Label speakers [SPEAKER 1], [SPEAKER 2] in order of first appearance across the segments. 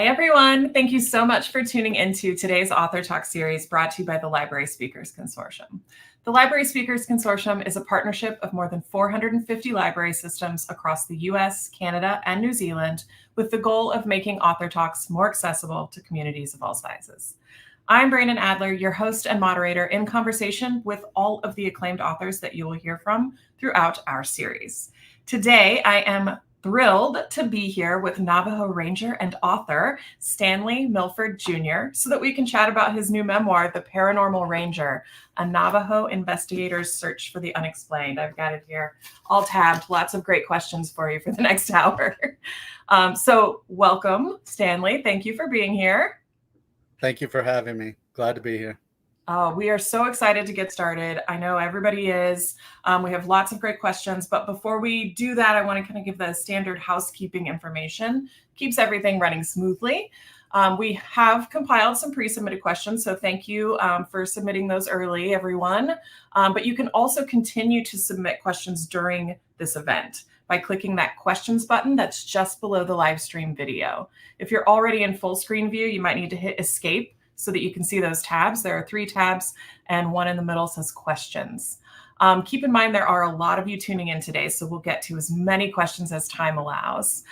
[SPEAKER 1] Hi, everyone. Thank you so much for tuning into today's Author Talk series brought to you by the Library Speakers Consortium. The Library Speakers Consortium is a partnership of more than 450 library systems across the US, Canada, and New Zealand with the goal of making author talks more accessible to communities of all sizes. I'm Brandon Adler, your host and moderator in conversation with all of the acclaimed authors that you will hear from throughout our series. Today, I am thrilled to be here with Navajo Ranger and author Stanley Milford Jr. so that we can chat about his new memoir, The Paranormal Ranger, a Navajo investigator's search for the unexplained. I've got it here all tabbed. Lots of great questions for you for the next hour. So welcome, Stanley. Thank you for being here.
[SPEAKER 2] Thank you for having me. Glad to be here.
[SPEAKER 1] We are so excited to get started. I know everybody is. We have lots of great questions, but before we do that, I want to kind of give the standard housekeeping information. Keeps everything running smoothly. We have compiled some pre-submitted questions, so thank you for submitting those early, everyone. But you can also continue to submit questions during this event by clicking that questions button that's just below the live stream video. If you're already in full screen view, you might need to hit escape so that you can see those tabs. There are 3 tabs and one in the middle says questions. Keep in mind there are a lot of you tuning in today, so we'll get to as many questions as time allows.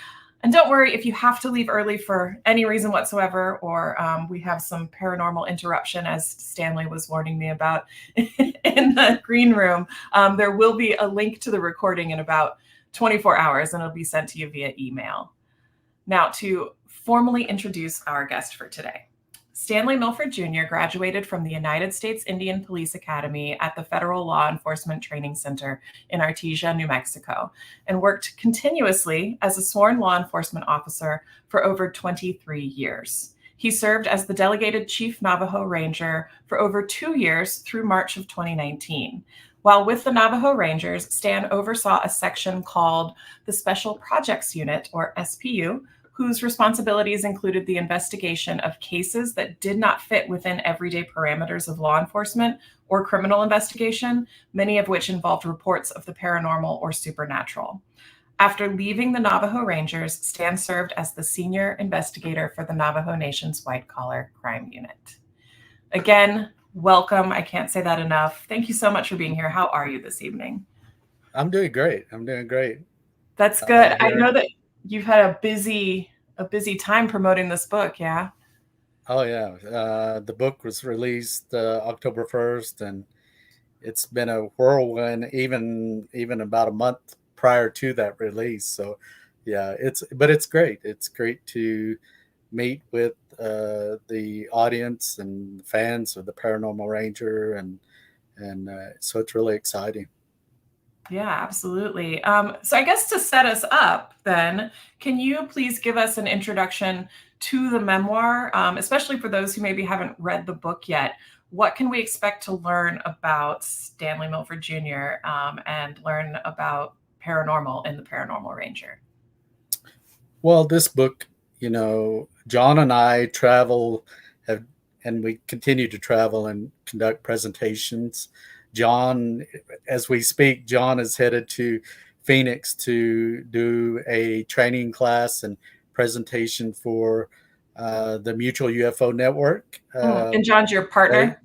[SPEAKER 1] And don't worry if you have to leave early for any reason whatsoever, or we have some paranormal interruption, as Stanley was warning me about in the green room. There will be a link to the recording in about 24 hours, and it'll be sent to you via email. Now, to formally introduce our guest for today. Stanley Milford Jr. graduated from the United States Indian Police Academy at the Federal Law Enforcement Training Center in Artesia, New Mexico, and worked continuously as a sworn law enforcement officer for over 23 years. He served as the delegated chief Navajo Ranger for over 2 years through March of 2019. While with the Navajo Rangers, Stan oversaw a section called the Special Projects Unit, or SPU, whose responsibilities included the investigation of cases that did not fit within everyday parameters of law enforcement or criminal investigation, many of which involved reports of the paranormal or supernatural. After leaving the Navajo Rangers, Stan served as the senior investigator for the Navajo Nation's white-collar crime unit. Again, welcome. I can't say that enough. Thank you so much for being here. How are you this evening?
[SPEAKER 2] I'm doing great.
[SPEAKER 1] That's good. I know that you've had a busy time promoting this book, yeah?
[SPEAKER 2] Oh, yeah. The book was released October 1st, and it's been a whirlwind even about a month prior to that release. So, yeah, it's great. It's great to meet with the audience and fans of the Paranormal Ranger, and so it's really exciting.
[SPEAKER 1] Yeah, absolutely. So I guess to set us up then, can you please give us an introduction to the memoir, especially for those who maybe haven't read the book yet? What can we expect to learn about Stanley Milford Jr. And learn about paranormal in the Paranormal Ranger?
[SPEAKER 2] Well, this book, John and I travel, and we continue to travel and conduct presentations. John, as we speak, John is headed to Phoenix to do a training class and presentation for the Mutual UFO Network.
[SPEAKER 1] And John's your partner?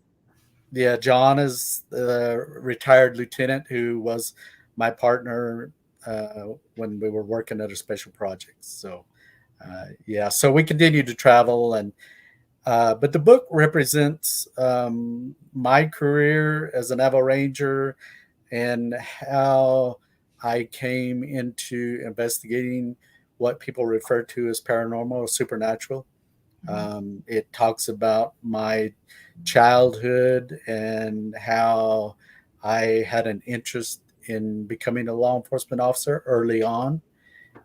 [SPEAKER 2] Yeah, John is the retired lieutenant who was my partner when we were working at a special projects. So, so we continue to travel, and but the book represents my career as a Navajo Ranger and how I came into investigating what people refer to as paranormal or supernatural. It talks about my childhood and how I had an interest in becoming a law enforcement officer early on,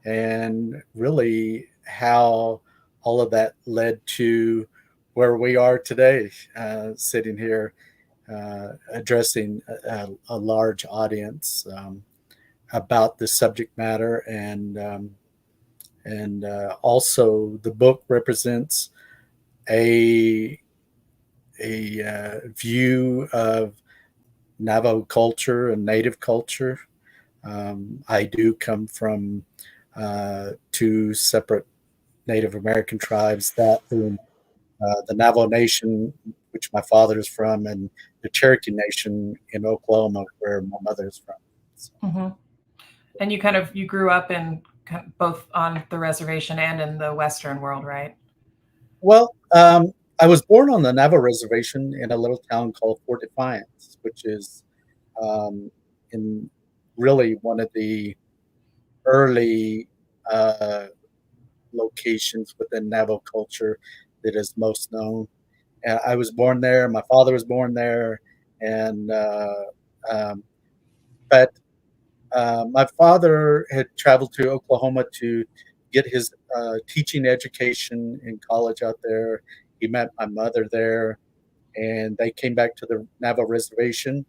[SPEAKER 2] and really how all of that led to where we are today, sitting here addressing a large audience about this subject matter, and also the book represents a view of Navajo culture and Native culture. I do come from 2 separate Native American tribes, that being the Navajo Nation, which my father is from, and the Cherokee Nation in Oklahoma, where my mother is from. So,
[SPEAKER 1] Hmm. And you grew up in both on the reservation and in the Western world, right?
[SPEAKER 2] well, I was born on the Navajo Reservation in a little town called Fort Defiance, which is um, in really one of the early uh, locations within Navajo culture that is most known. I was born there. My father was born there, and um, but my father had traveled to Oklahoma to get his teaching education in college out there. He met my mother there, and they came back to the Navajo reservation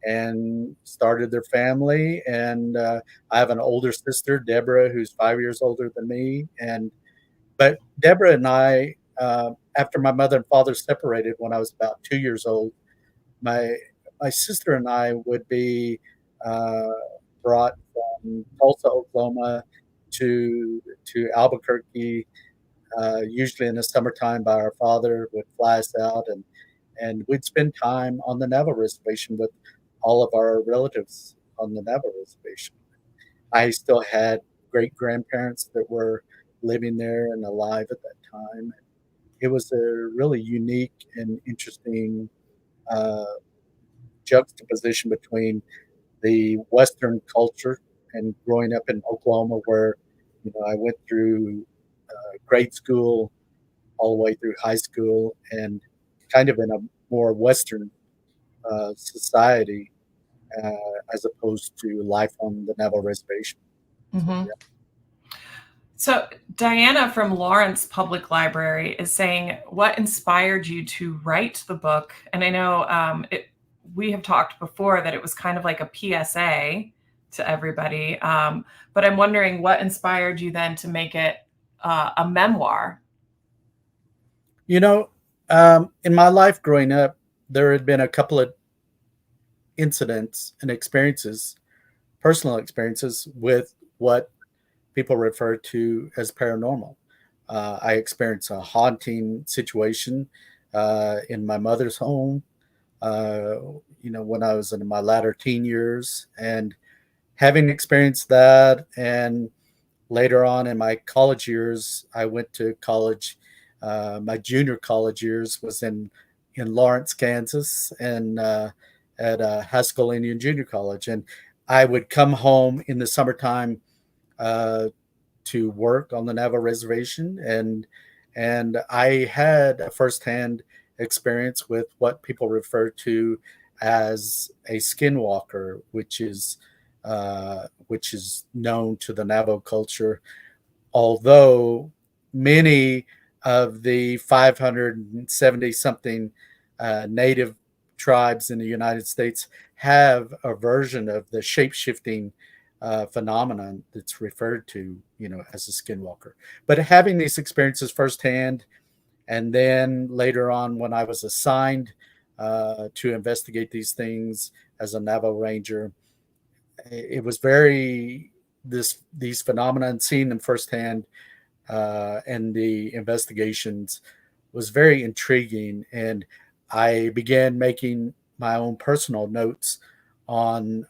[SPEAKER 2] and started their family. And I have an older sister, Deborah, who's 5 years older than me. And but Deborah and I, after my mother and father separated when I was about 2 years old, my my sister and I would be uh, brought from Tulsa, Oklahoma, to Albuquerque, usually in the summertime by our father would fly us out, and we'd spend time on the Navajo reservation with all of our relatives on the Navajo reservation. I still had great grandparents that were living there and alive at that time. It was a really unique and interesting uh, juxtaposition between the Western culture and growing up in Oklahoma, where I went through grade school all the way through high school, and kind of in a more Western society uh, as opposed to life on the Navajo reservation. So,
[SPEAKER 1] Hmm.
[SPEAKER 2] yeah.
[SPEAKER 1] So Diana from Lawrence Public Library is saying, "What inspired you to write the book?" And I know we have talked before that it was kind of like a PSA to everybody, but I'm wondering what inspired you then to make it a memoir.
[SPEAKER 2] You know, in my life growing up, there had been a couple of incidents and experiences, personal experiences, with what people refer to as paranormal. I experienced a haunting situation in my mother's home, uh, when I was in my latter teen years. And having experienced that, and later on in my college years, I went to college. My junior college years was in Lawrence, Kansas, and at Haskell Indian Junior College. And I would come home in the summertime uh, to work on the Navajo reservation, and I had a firsthand experience with what people refer to as a skinwalker, which is known to the Navajo culture, although many of the 570 something native tribes in the United States have a version of the shape shifting phenomenon that's referred to, as a skinwalker. But having these experiences firsthand, and then later on, when I was assigned to investigate these things as a Navajo Ranger, it was very these phenomena and seeing them firsthand and the investigations was very intriguing. And I began making my own personal notes on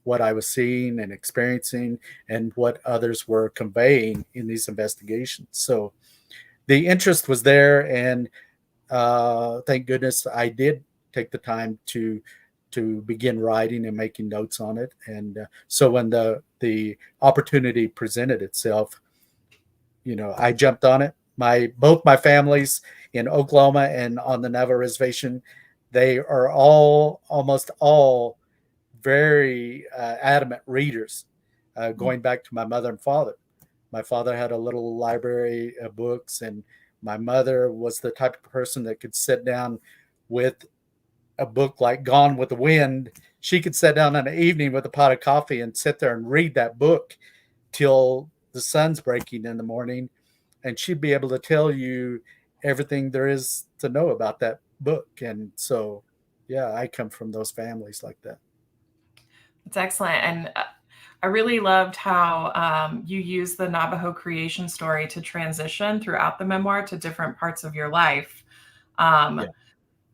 [SPEAKER 2] what I was seeing and experiencing and what others were conveying in these investigations. So the interest was there, and thank goodness I did take the time to begin writing and making notes on it. And so when the opportunity presented itself, I jumped on it. Both my families in Oklahoma and on the Navajo reservation, they are almost all very adamant readers, going back to my mother and father. My father had a little library of books, and my mother was the type of person that could sit down with a book like Gone with the Wind. She could sit down in the evening with a pot of coffee and sit there and read that book till the sun's breaking in the morning, and she'd be able to tell you everything there is to know about that book. And so, yeah, I come from those families like that.
[SPEAKER 1] It's excellent. And I really loved how you use the Navajo creation story to transition throughout the memoir to different parts of your life. Um,
[SPEAKER 2] Yeah.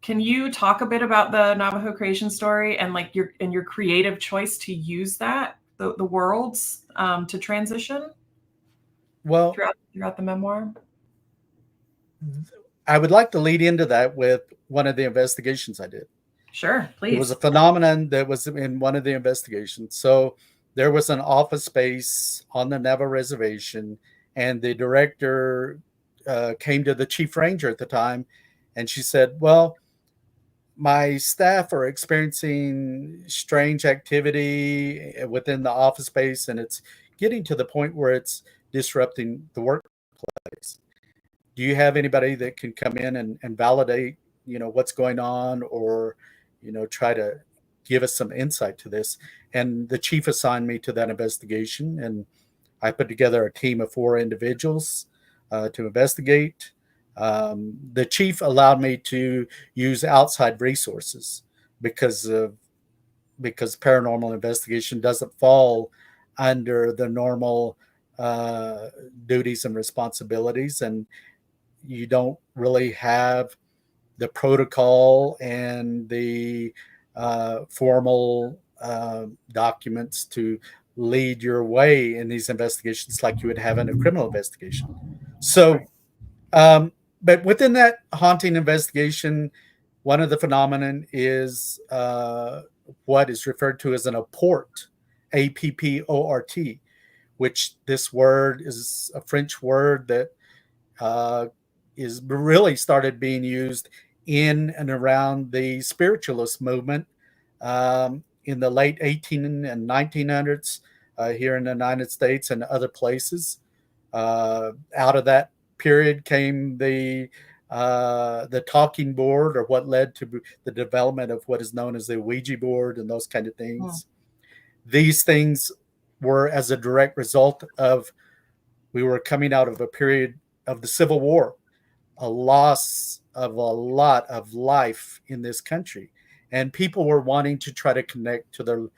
[SPEAKER 1] can you talk a bit about the Navajo creation story and like your creative choice to use that the worlds to transition
[SPEAKER 2] Well,
[SPEAKER 1] throughout the memoir?
[SPEAKER 2] I would like to lead into that with one of the investigations I did.
[SPEAKER 1] Sure,
[SPEAKER 2] There was a
[SPEAKER 1] please.
[SPEAKER 2] phenomenon that was in one of the investigations. So there was an office space on the Navajo reservation, and the director came to the chief ranger at the time, and she said, "Well, my staff are experiencing strange activity within the office space, and it's getting to the point where it's disrupting the workplace. Do you have anybody that can come in and validate, what's going on, or, try to give us some insight to this?" And the chief assigned me to that investigation, and I put together a team of 4 individuals to investigate. The chief allowed me to use outside resources because of because paranormal investigation doesn't fall under the normal uh, duties and responsibilities, and you don't really have the protocol and the formal documents to lead your way in these investigations like you would have in a criminal investigation. So,
[SPEAKER 1] Right.
[SPEAKER 2] but within that haunting investigation, one of the phenomenon is what is referred to as an apport, APPORT, which this word is a French word that uh, is really started being used in and around the spiritualist movement in the late 18 and 1900s here in the United States and other places. Out of that period came the talking board, or what led to the development of what is known as the Ouija board and those kind of
[SPEAKER 1] Mm.
[SPEAKER 2] things. These things were as a direct result of we were coming out of a period of the Civil War, a loss of a lot of life in this country, and people were wanting to try to connect to the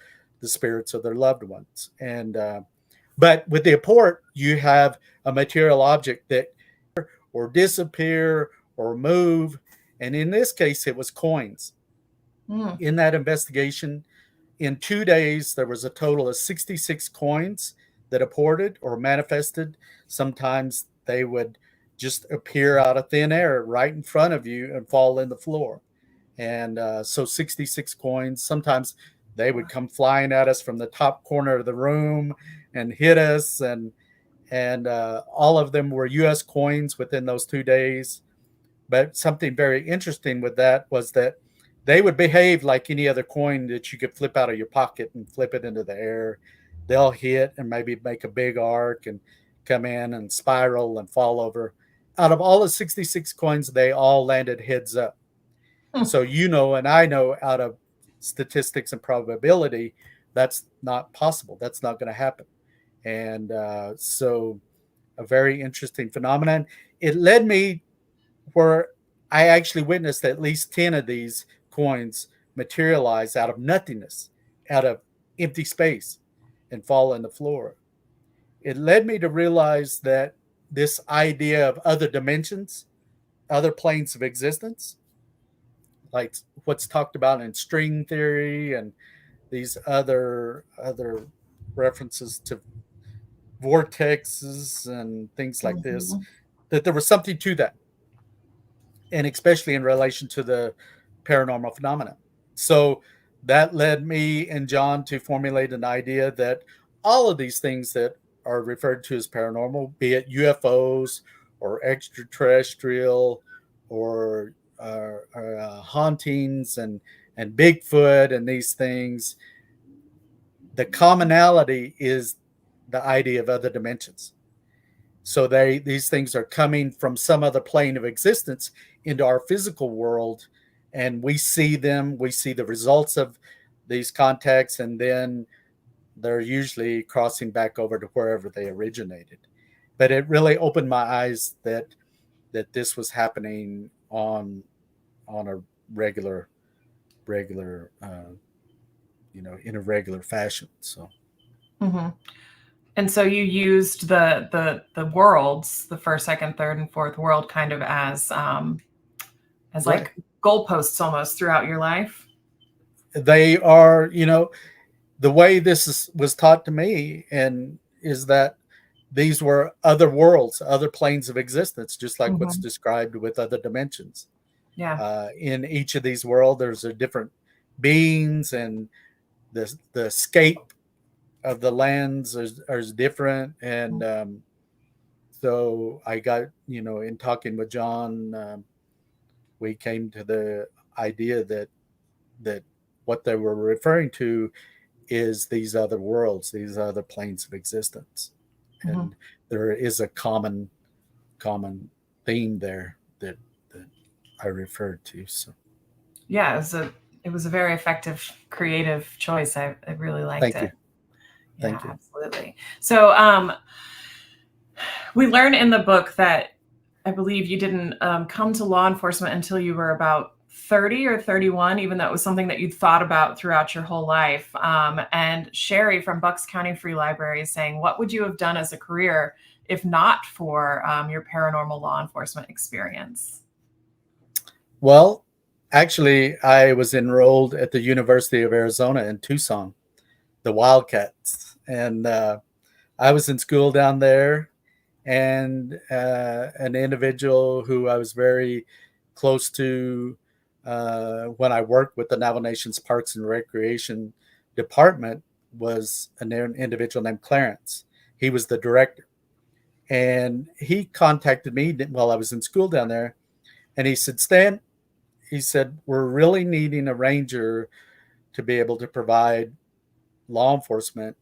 [SPEAKER 2] spirits of their loved ones. And but with the apport, you have a material object that or disappear or move, and in this case, it was coins.
[SPEAKER 1] Mm.
[SPEAKER 2] In that investigation, in 2 days, there was a total of 66 coins that apported or manifested. Sometimes they would just appear out of thin air right in front of you and fall in the floor. And so 66 coins. Sometimes they would come flying at us from the top corner of the room and hit us. And all of them were U.S. coins within those 2 days. But something very interesting with that was that they would behave like any other coin that you could flip out of your pocket and flip it into the air. They'll hit and maybe make a big arc and come in and spiral and fall over. Out of all the 66 coins, they all landed heads up.
[SPEAKER 1] Hmm.
[SPEAKER 2] So, and I know out of statistics and probability, that's not possible. That's not going to happen. And so, a very interesting phenomenon. It led me where I actually witnessed at least 10 of these coins materialize out of nothingness, out of empty space, and fall on the floor. It led me to realize that this idea of other dimensions, other planes of existence, like what's talked about in string theory and these other references to vortexes and things like this,
[SPEAKER 1] Mhm.
[SPEAKER 2] that there was something to that, and especially in relation to the paranormal phenomena. So that led me and John to formulate an idea that all of these things that are referred to as paranormal, be it UFOs or extraterrestrial or hauntings and Bigfoot and these things, the commonality is the idea of other dimensions. So these things are coming from some other plane of existence into our physical world, and we see them. We see the results of these contacts, and then they're usually crossing back over to wherever they originated. But it really opened my eyes that this was happening on a regular in a regular fashion. So
[SPEAKER 1] Mm-hmm. And so you used the worlds, the first, second, third, and fourth world, kind of as
[SPEAKER 2] Right.
[SPEAKER 1] like goalposts almost throughout your life.
[SPEAKER 2] They are, the way was taught to me, and is that these were other worlds, other planes of existence, just like what's
[SPEAKER 1] Mm-hmm.
[SPEAKER 2] described with other dimensions.
[SPEAKER 1] Yeah.
[SPEAKER 2] In each of these worlds, there's a different beings, and the scape of the lands is different. And so I got, in talking with John, we came to the idea that what they were referring to is these other worlds, these other planes of existence,
[SPEAKER 1] Mm-hmm.
[SPEAKER 2] and there is a common theme there that I referred to. So
[SPEAKER 1] Yeah, it was a very effective creative choice. I really liked
[SPEAKER 2] thank you,
[SPEAKER 1] it. Yeah,
[SPEAKER 2] thank you.
[SPEAKER 1] absolutely. So we learn in the book that I believe you didn't come to law enforcement until you were about 30 or 31, even though it was something that you'd thought about throughout your whole life. And Sherry from Bucks County Free Library is saying, what would you have done as a career if not for your paranormal law enforcement experience?
[SPEAKER 2] Well, actually, I was enrolled at the University of Arizona in Tucson, the Wildcats, and I was in school down there, and an individual who I was very close to when I worked with the Navajo Nation's Parks and Recreation Department was an individual named Clarence. He was the director, and he contacted me while I was in school down there, and he said, "Stan," he said, "we're really needing a ranger to be able to provide law enforcement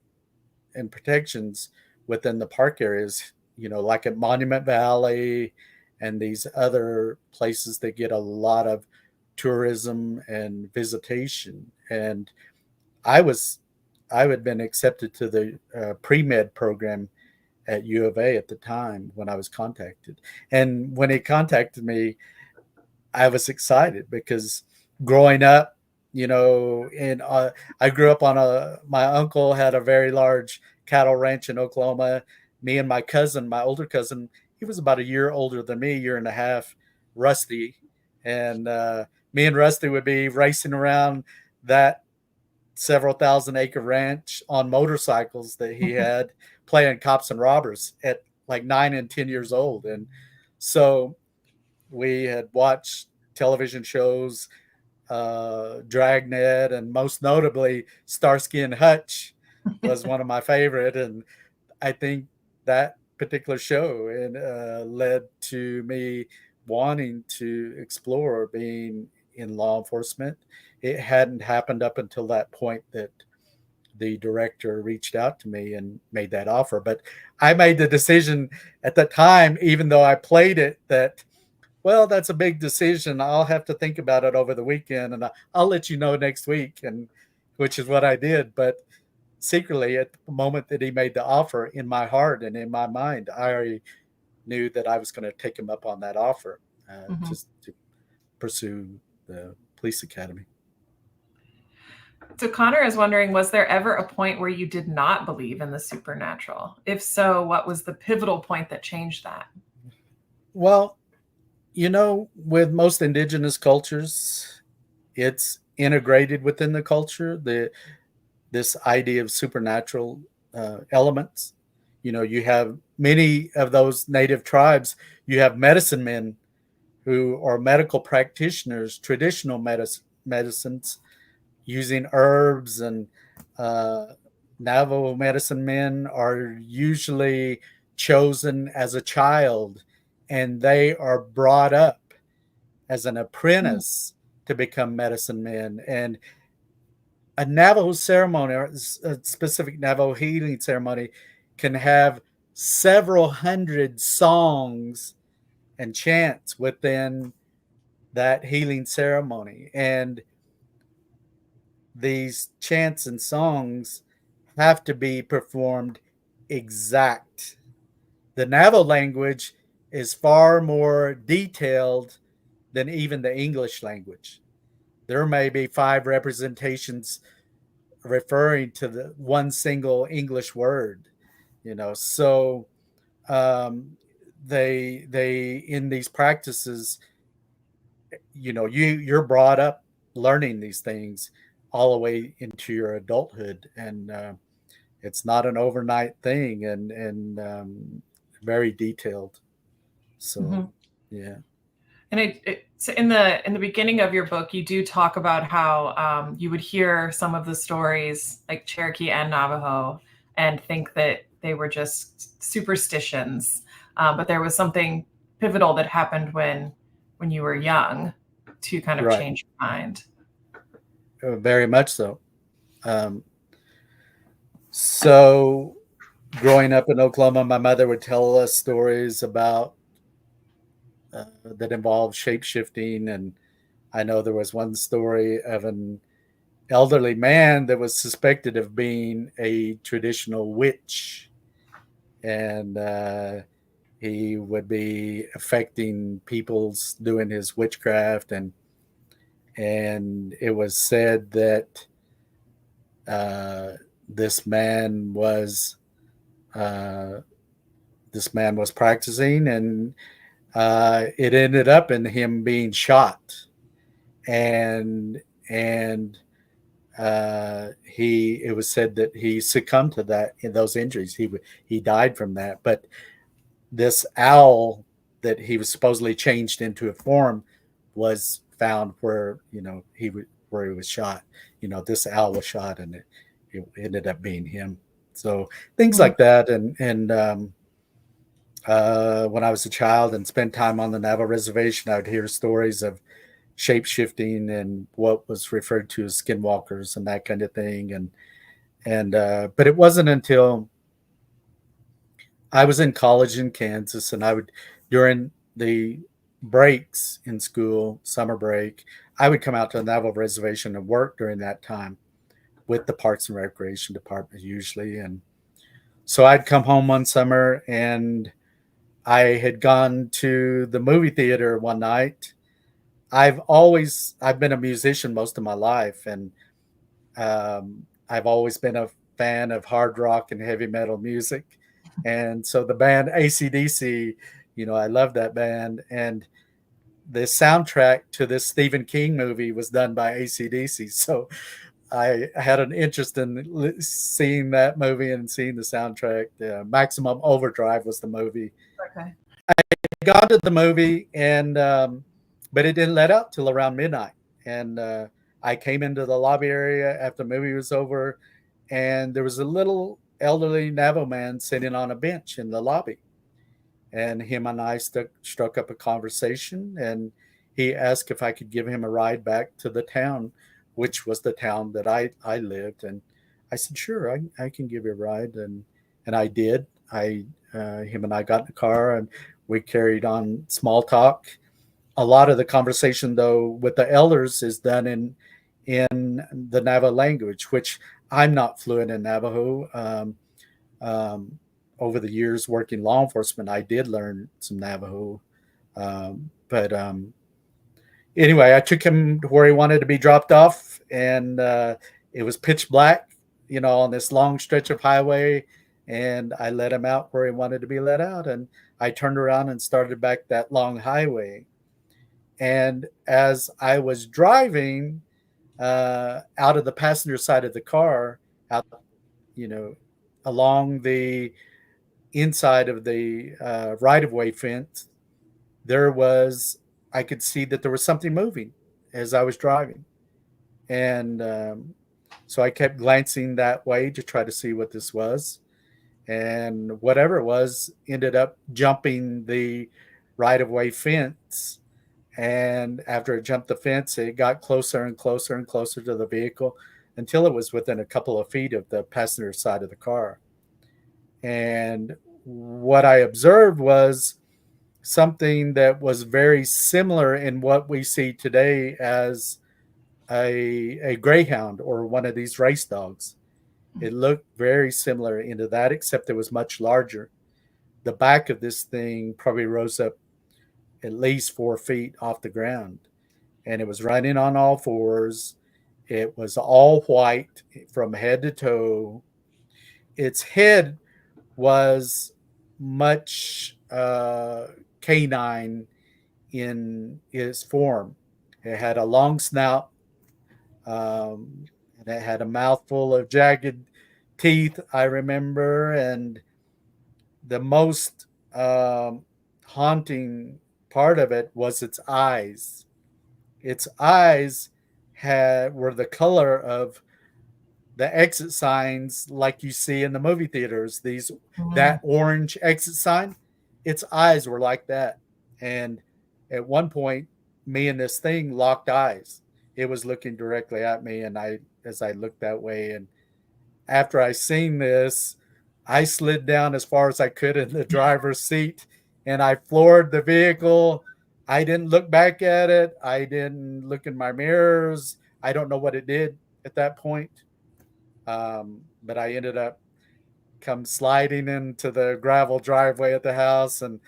[SPEAKER 2] and protections within the park areas, like at Monument Valley and these other places that get a lot of tourism and visitation." And I was, I had been accepted to the pre-med program at U of A at the time when I was contacted. And when he contacted me, I was excited because growing up, and I grew up on my uncle had a very large cattle ranch in Oklahoma. Me and my cousin, my older cousin, he was about a year older than me, year and a half, Rusty. And me and Rusty would be racing around that several thousand acre ranch on motorcycles that he had, playing cops and robbers at like 9 and 10 years old. And so we had watched television shows, Dragnet, and most notably Starsky and Hutch was one of my favorite. And I think that particular show led to me wanting to explore being in law enforcement. It hadn't happened up until that point that the director reached out to me and made that offer. But I made the decision at the time, even though I played it, that, well, that's a big decision. I'll have to think about it over the weekend, and I'll let you know next week. And which is what I did. But secretly, at the moment that he made the offer, in my heart and in my mind, I already knew that I was going to take him up on that offer,
[SPEAKER 1] Mm-hmm.
[SPEAKER 2] to pursue the police academy.
[SPEAKER 1] So Connor is wondering, was there ever a point where you did not believe in the supernatural? If so, what was the pivotal point that changed that?
[SPEAKER 2] Well, with most indigenous cultures, it's integrated within the culture. This idea of supernatural elements. You have many of those native tribes. You have medicine men who are medical practitioners, traditional medicines using herbs, and uh, Navajo medicine men are usually chosen as a child, and they are brought up as an apprentice to become medicine men. And a Navajo ceremony, or a specific Navajo healing ceremony, can have several hundred songs and chants within that healing ceremony. And these chants and songs have to be performed exact. The Navajo language is far more detailed than even the English language. There may be 5 representations referring to the one single English word, So they in these practices, you're brought up learning these things all the way into your adulthood, and it's not an overnight thing, and very detailed. So,
[SPEAKER 1] Mhm.
[SPEAKER 2] yeah.
[SPEAKER 1] And so in the beginning of your book, you do talk about how you would hear some of the stories, like Cherokee and Navajo, and think that they were just superstitions. But there was something pivotal that happened when you were young to kind of
[SPEAKER 2] Right.
[SPEAKER 1] change your mind.
[SPEAKER 2] Very much so. Um, so, growing up in Oklahoma, my mother would tell us stories about that involved shape shifting, and I know there was one story of an elderly man that was suspected of being a traditional witch, and he would be affecting people's doing his witchcraft, and it was said that uh, this man was uh, this man was practicing, and it ended up in him being shot, and and he it was said that he succumbed to that in those injuries. He died from that. But this owl that he was supposedly changed into a form was found where where he was shot. This owl was shot, and it ended up being him. So things
[SPEAKER 1] Mm.
[SPEAKER 2] like that, and when I was a child and spent time on the Navajo reservation, I would hear stories of shape shifting and what was referred to as skinwalkers and that kind of thing. And but it wasn't until I was in college in Kansas, and I would, during the breaks in school, summer break, I would come out to the Navajo reservation and work during that time with the Parks and Recreation Department usually. And so I'd come home one summer, and I had gone to the movie theater one night. I've been a musician most of my life, and I've always been a fan of hard rock and heavy metal music. And so the band AC/DC, I love that band. And the soundtrack to this Stephen King movie was done by AC/DC. So I had an interest in seeing that movie and seeing the soundtrack. Maximum Overdrive was the movie.
[SPEAKER 1] Okay.
[SPEAKER 2] I got to the movie, and but it didn't let out till around midnight. And I came into the lobby area after the movie was over, and there was a little elderly Navajo man sitting on a bench in the lobby. And him and I struck up a conversation, and he asked if I could give him a ride back to the town, which was the town that I lived. And I said, sure, I can give you a ride. And I did. Him and I got in the car, and we carried on small talk. A lot of the conversation, though, with the elders is done in the Navajo language, which I'm not fluent in Navajo. Um, Over the years working law enforcement, I did learn some Navajo. But anyway, I took him to where he wanted to be dropped off, and it was pitch black, on this long stretch of highway. And I let him out where he wanted to be let out, and I turned around and started back that long highway. And as I was driving out of the passenger side of the car, out, you know, along the inside of the right of way fence, I could see that there was something moving as I was driving. And so I kept glancing that way to try to see what this was. And whatever it was ended up jumping the right of way fence. And after it jumped the fence, it got closer and closer and closer to the vehicle until it was within a couple of feet of the passenger side of the car. And what I observed was something that was very similar in what we see today as a greyhound or one of these race dogs. It looked very similar into that, except it was much larger. The back of this thing probably rose up at least 4 feet off the ground, and it was running on all fours. It was all white from head to toe. Its head was much canine in its form. It had a long snout, and it had a mouthful of jagged teeth, I remember. And the most haunting part of it was its eyes. Its eyes were the color of the exit signs like you see in the movie theaters. That orange exit sign, its eyes were like that. And at one point, me and this thing locked eyes. It was looking directly at me, and as I looked that way, and after I seen this, I slid down as far as I could in the driver's seat, and I floored the vehicle. I didn't look back at it. I didn't look in my mirrors. I don't know what it did at that point. But I ended up come sliding into the gravel driveway at the house and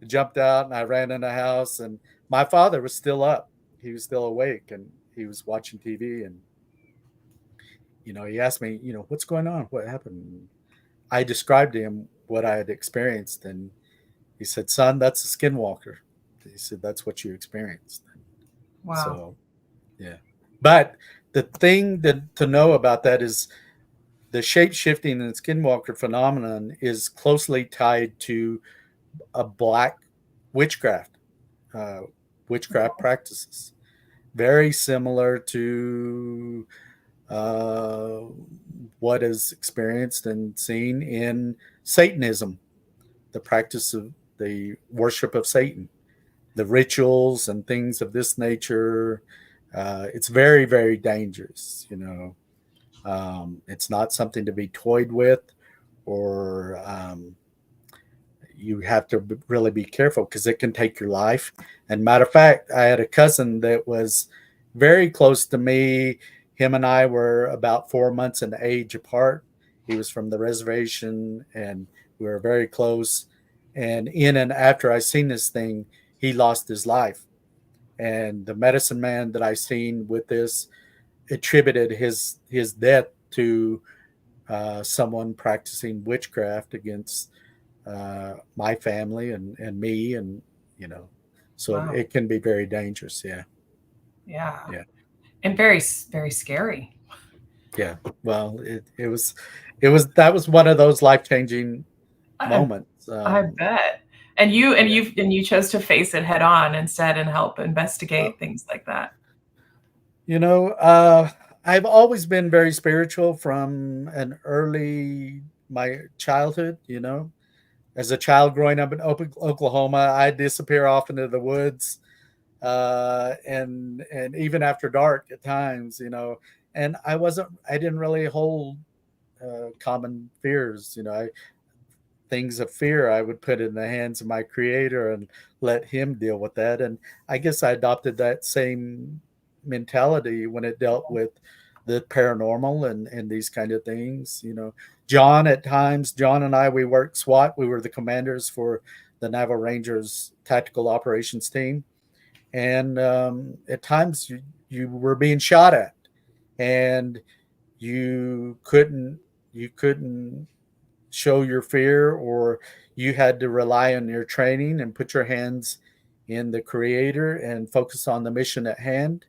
[SPEAKER 2] jumped out, and I ran in the house, and my father was still up. He was still awake, and he was watching TV, and he asked me, what's going on? What happened? I described to him what I had experienced, and he said, son, that's a skinwalker. He said, that's what you experienced.
[SPEAKER 1] Wow.
[SPEAKER 2] So, yeah. But the thing to know about that is the shape-shifting and skinwalker phenomenon is closely tied to a black witchcraft practices. Very similar to what is experienced and seen in Satanism, the practice of the worship of Satan, the rituals and things of this nature. It's very, very dangerous, it's not something to be toyed with, or you have to really be careful because it can take your life. And matter of fact, I had a cousin that was very close to me. Him and I were about 4 months in age apart. He was from the reservation, and we were very close. And in and after I seen this thing, he lost his life. And the medicine man that I seen with this attributed his death to someone practicing witchcraft against my family and me, and so
[SPEAKER 1] Wow.
[SPEAKER 2] it can be very dangerous.
[SPEAKER 1] Yeah. And very, very scary.
[SPEAKER 2] Yeah. Well, it was that was one of those life-changing moments.
[SPEAKER 1] I bet. And you chose to face it head on instead and help investigate things like that.
[SPEAKER 2] I've always been very spiritual from my childhood. As a child growing up in Oklahoma, I'd disappear off into the woods, and even after dark at times, and I didn't really hold common fears, things of fear I would put in the hands of my creator and let him deal with that. And I guess I adopted that same mentality when it dealt with the paranormal and these kind of things. John and I, we worked SWAT. We were the commanders for the Navajo Rangers tactical operations team. And at times you were being shot at, and you couldn't show your fear, or you had to rely on your training and put your hands in the creator and focus on the mission at hand.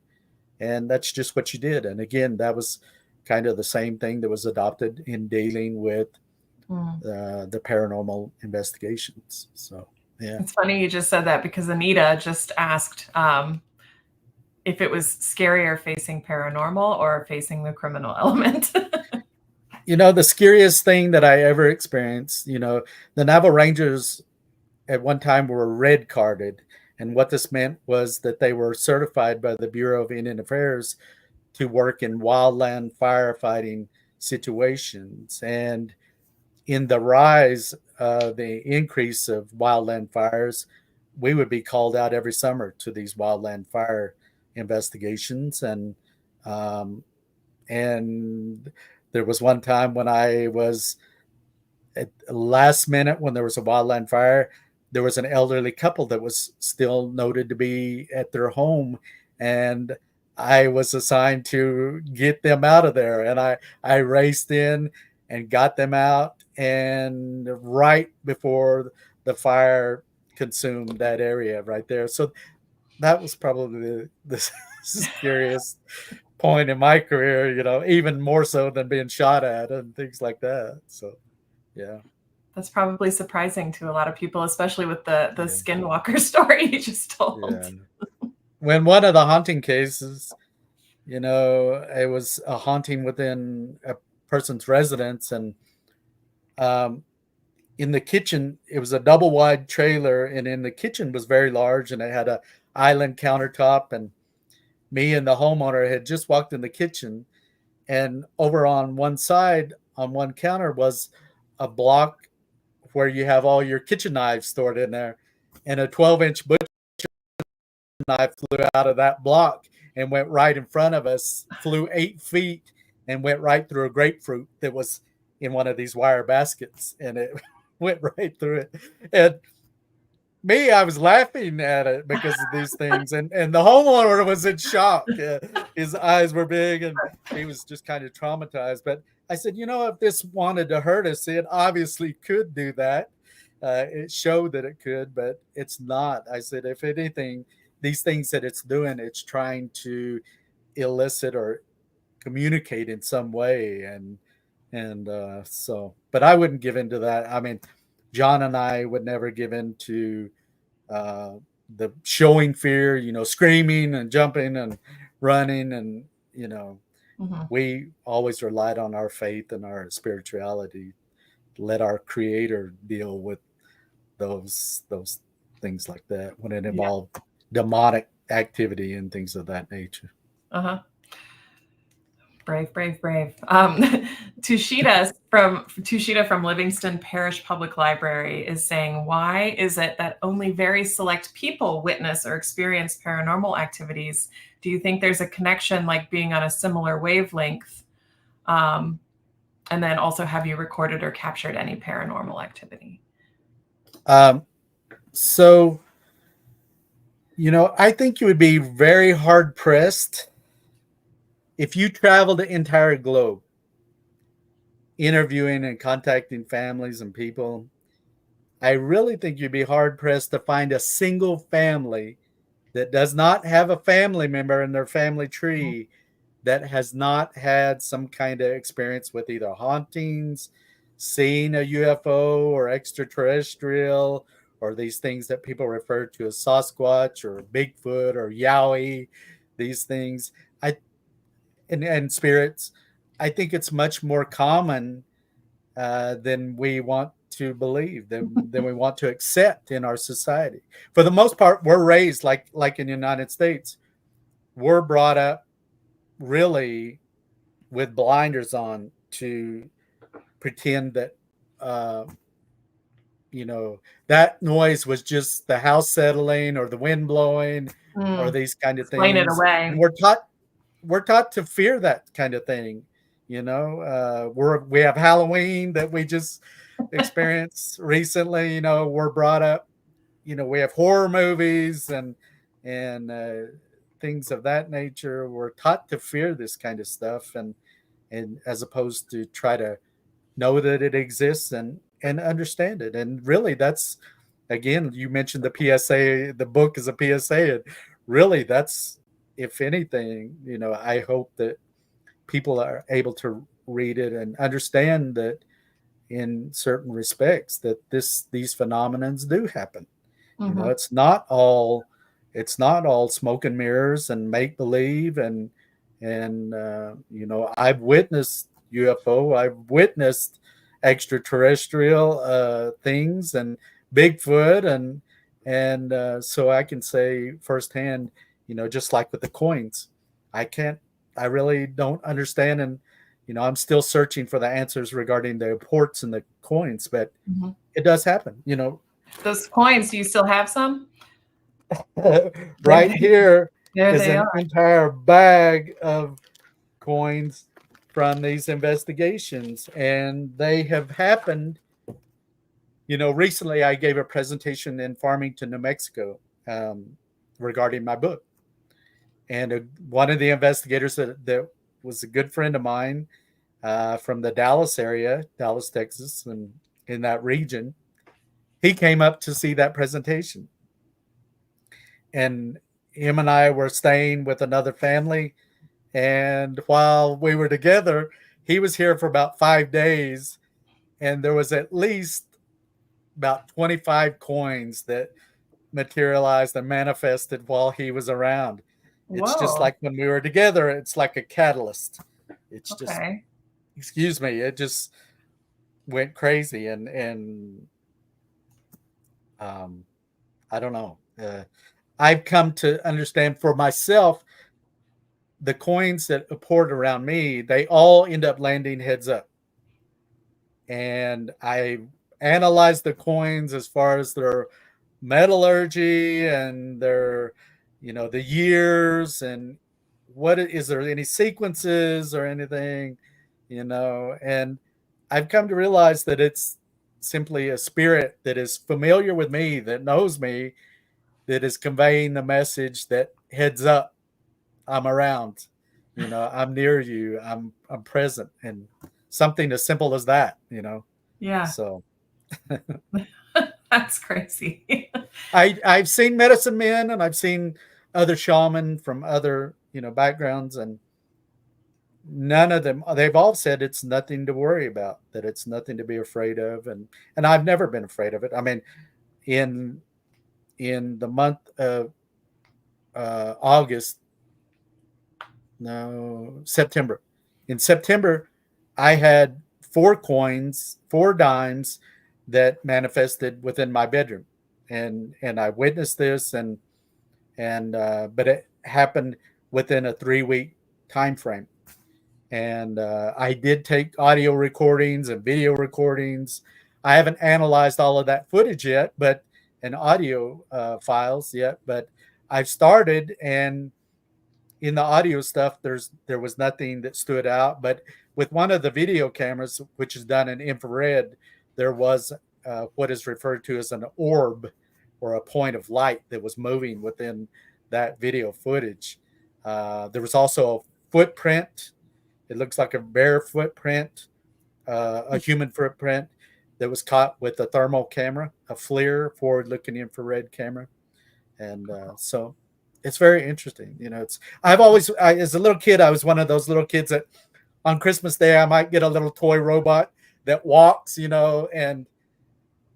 [SPEAKER 2] And that's just what you did. And again, that was kind of the same thing that was adopted in dealing with the paranormal investigations. So, yeah.
[SPEAKER 1] It's funny you just said that, because Anita just asked if it was scarier facing paranormal or facing the criminal element.
[SPEAKER 2] The scariest thing that I ever experienced, the Navajo Rangers at one time were red carded. And what this meant was that they were certified by the Bureau of Indian Affairs to work in wildland firefighting situations. And in the rise of the increase of wildland fires, we would be called out every summer to these wildland fire investigations. And there was one time when I was at the last minute, when there was a wildland fire, there was an elderly couple that was still noted to be at their home. And I was assigned to get them out of there, and I raced in and got them out, and right before the fire consumed that area right there. So that was probably the scariest point in my career, even more so than being shot at and things like that. So yeah.
[SPEAKER 1] That's probably surprising to a lot of people, especially with the
[SPEAKER 2] Yeah.
[SPEAKER 1] skinwalker story you just told.
[SPEAKER 2] Yeah. When one of the haunting cases, it was a haunting within a person's residence, and in the kitchen, it was a double wide trailer, and in the kitchen was very large, and it had a island countertop, and me and the homeowner had just walked in the kitchen, and over on one side, on one counter, was a block where you have all your kitchen knives stored in there, and a 12-inch butcher knife flew out of that block and went right in front of us, flew 8 feet, and went right through a grapefruit that was in one of these wire baskets, and it went right through it. And me, I was laughing at it because of these things, and the homeowner was in shock. His eyes were big, and he was just kind of traumatized. But I said, if this wanted to hurt us, it obviously could do that. It showed that it could, but it's not. I said, if anything, these things that it's doing, it's trying to elicit or communicate in some way, and so. But I wouldn't give into that. I mean, John and I would never give in to the showing fear, screaming and jumping and running, and we always relied on our faith and our spirituality. Let our Creator deal with those things like that when it involved demonic activity and things of that nature.
[SPEAKER 1] Brave. Tushita from Livingston Parish Public Library is saying, why is it that only very select people witness or experience paranormal activities? Do you think there's a connection, like being on a similar wavelength? And then also, have you recorded or captured any paranormal activity?
[SPEAKER 2] So, I think you would be very hard pressed if you travel the entire globe, interviewing and contacting families and people. I really think you'd be hard pressed to find a single family that does not have a family member in their family tree that has not had some kind of experience with either hauntings, seeing a UFO or extraterrestrial, or these things that people refer to as Sasquatch or Bigfoot or Yowie, these things. And spirits. I think it's much more common than we want to believe, than we want to accept in our society. For the most part, we're raised like in the United States. We're brought up really with blinders on to pretend that that noise was just the house settling or the wind blowing or these kind of
[SPEAKER 1] Explain
[SPEAKER 2] things.
[SPEAKER 1] it away.
[SPEAKER 2] And we're taught to fear that kind of thing. We have Halloween that we just experienced recently. We're brought up. We have horror movies and things of that nature. We're taught to fear this kind of stuff, and as opposed to try to know that it exists and understand it. And really, that's, again, you mentioned the PSA. The book is a PSA, and really, that's, if anything, I hope that people are able to read it and understand that in certain respects that these phenomenons do happen. It's not all smoke and mirrors and make believe, and I've witnessed UFO, I've witnessed extraterrestrial things and Bigfoot, and so I can say firsthand, just like with the coins, I really don't understand, and I'm still searching for the answers regarding the ports and the coins, but it does happen.
[SPEAKER 1] Those coins, do you still have some?
[SPEAKER 2] Right here is an
[SPEAKER 1] are.
[SPEAKER 2] entire bag of coins from these investigations, and they have happened. Recently I gave a presentation in Farmington, New Mexico, regarding my book. And one of the investigators that was a good friend of mine from the Dallas area, Dallas, Texas, and in that region, he came up to see that presentation. And him and I were staying with another family. And while we were together, he was here for about 5 days. And there was at least about 25 coins that materialized and manifested while he was around. It's just
[SPEAKER 1] Whoa.
[SPEAKER 2] like when we were together, it's like a catalyst. It's just,
[SPEAKER 1] Okay.
[SPEAKER 2] excuse me, it just went crazy. And I don't know. I've come to understand for myself the coins that poured around me, they all end up landing heads up. And I analyzed the coins as far as their metallurgy and their, the years and what is there any sequences or anything, and I've come to realize that it's simply a spirit that is familiar with me, that knows me, that is conveying the message that heads up, I'm around, I'm near you, I'm present, and something as simple as that.
[SPEAKER 1] Yeah.
[SPEAKER 2] So
[SPEAKER 1] That's crazy.
[SPEAKER 2] I've seen medicine men and I've seen other shaman from other backgrounds, and none of them, they've all said it's nothing to worry about, that it's nothing to be afraid of, and I've never been afraid of it. I mean, in the month of August, no, September. In September, I had 4 coins, 4 dimes that manifested within my bedroom, and I witnessed this, and but it happened within a 3-week time frame. And I did take audio recordings and video recordings. I haven't analyzed all of that footage yet, but and audio files yet, but I've started, and in the audio stuff, there was nothing that stood out. But with one of the video cameras, which is done in infrared, there was what is referred to as an orb or a point of light that was moving within that video footage. There was also a footprint. It looks like a bare footprint, a human footprint that was caught with a thermal camera, a FLIR, forward-looking infrared camera. And so it's very interesting. I've always, as a little kid, I was one of those little kids that on Christmas Day, I might get a little toy robot that walks, and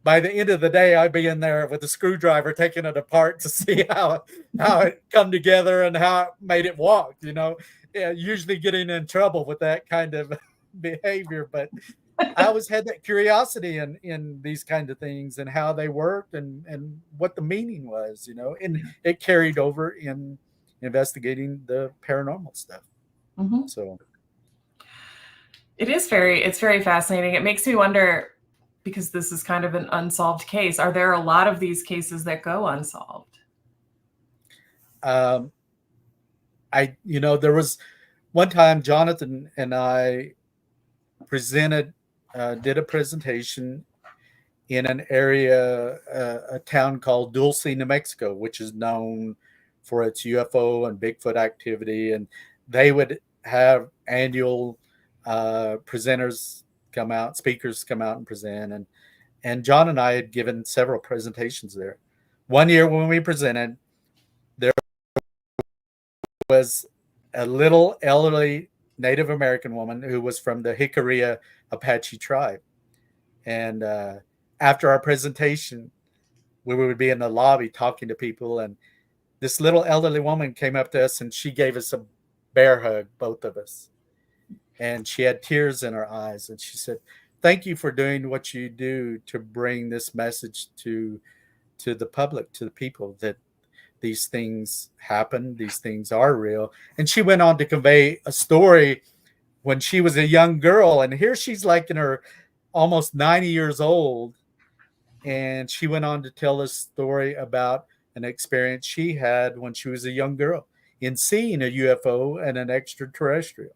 [SPEAKER 2] by the end of the day, I'd be in there with a screwdriver taking it apart to see how it come together and how it made it walk, Yeah, usually getting in trouble with that kind of behavior. But I always had that curiosity in these kind of things and how they worked and what the meaning was, and it carried over in investigating the paranormal stuff.
[SPEAKER 1] Mm-hmm.
[SPEAKER 2] So
[SPEAKER 1] It's very fascinating. It makes me wonder, because this is kind of an unsolved case, are there a lot of these cases that go unsolved?
[SPEAKER 2] There was one time Jonathan and I did a presentation in an area, a town called Dulce, New Mexico, which is known for its UFO and Bigfoot activity. And they would have annual presenters come out, speakers come out and present. And John and I had given several presentations there. One year when we presented, there was a little elderly Native American woman who was from the Jicarilla Apache tribe. And after our presentation, we would be in the lobby talking to people, and this little elderly woman came up to us and she gave us a bear hug, both of us. And she had tears in her eyes, and she said, "Thank you for doing what you do to bring this message to the public, to the people, that these things happen, these things are real." And she went on to convey a story when she was a young girl, and here she's like in her almost 90 years old, and she went on to tell a story about an experience she had when she was a young girl in seeing a UFO and an extraterrestrial.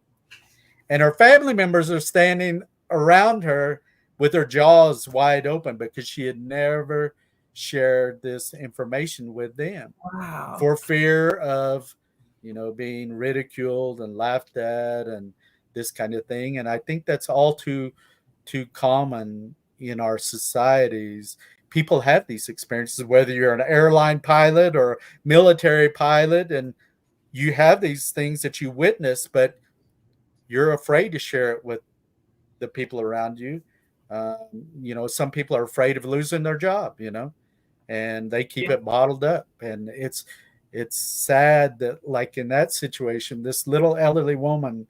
[SPEAKER 2] And her family members are standing around her with their jaws wide open because she had never shared this information with them
[SPEAKER 1] Wow.
[SPEAKER 2] for fear of being ridiculed and laughed at and this kind of thing. And I think that's all too common in our societies. People have these experiences, whether you're an airline pilot or military pilot, and you have these things that you witness, but you're afraid to share it with the people around you. Some people are afraid of losing their job, and they keep
[SPEAKER 1] Yeah.
[SPEAKER 2] it bottled up. And it's sad that, like in that situation, this little elderly woman,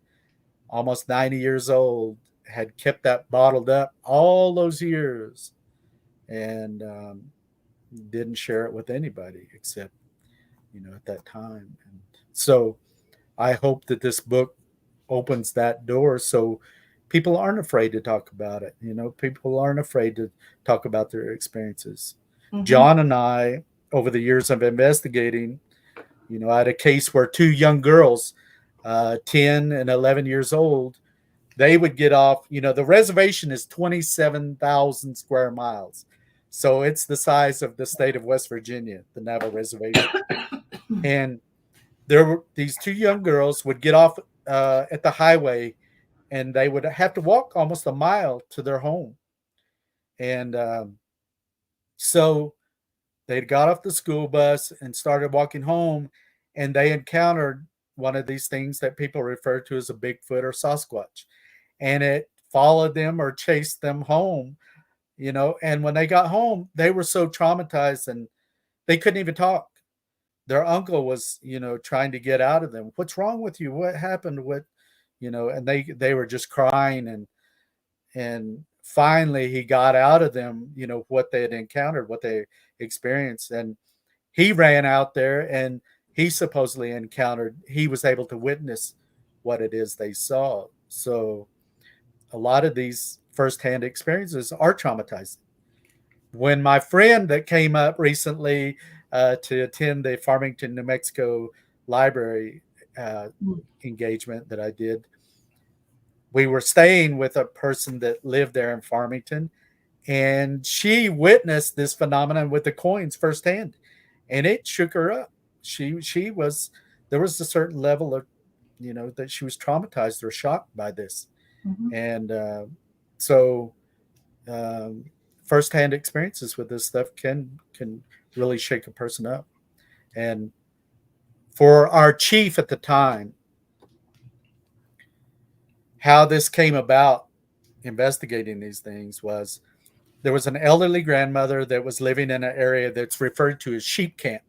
[SPEAKER 2] almost 90 years old, had kept that bottled up all those years and didn't share it with anybody except, at that time. And so I hope that this book opens that door so people aren't afraid to talk about it. People aren't afraid to talk about their experiences.
[SPEAKER 1] Mm-hmm.
[SPEAKER 2] John and I, over the years of investigating, I had a case where two young girls, 10 and 11 years old, they would get off. The reservation is 27,000 square miles. So it's the size of the state of West Virginia, the Navajo Reservation. And there were these two young girls would get off at the highway, and they would have to walk almost a mile to their home. And so they got off the school bus and started walking home, and they encountered one of these things that people refer to as a Bigfoot or Sasquatch. And it followed them or chased them home, and when they got home, they were so traumatized and they couldn't even talk. Their uncle was, trying to get out of them. What's wrong with you? What happened? And they were just crying, and finally he got out of them, what they had encountered, what they experienced. And he ran out there, and he supposedly he was able to witness what it is they saw. So a lot of these firsthand experiences are traumatizing. When my friend that came up recently to attend the Farmington, New Mexico library engagement that I did, we were staying with a person that lived there in Farmington, and she witnessed this phenomenon with the coins firsthand, and it shook her up. There was a certain level of, that she was traumatized or shocked by this. Mm-hmm. And so firsthand experiences with this stuff can really shake a person up. And for our chief at the time, how this came about investigating these things was there was an elderly grandmother that was living in an area that's referred to as sheep camp.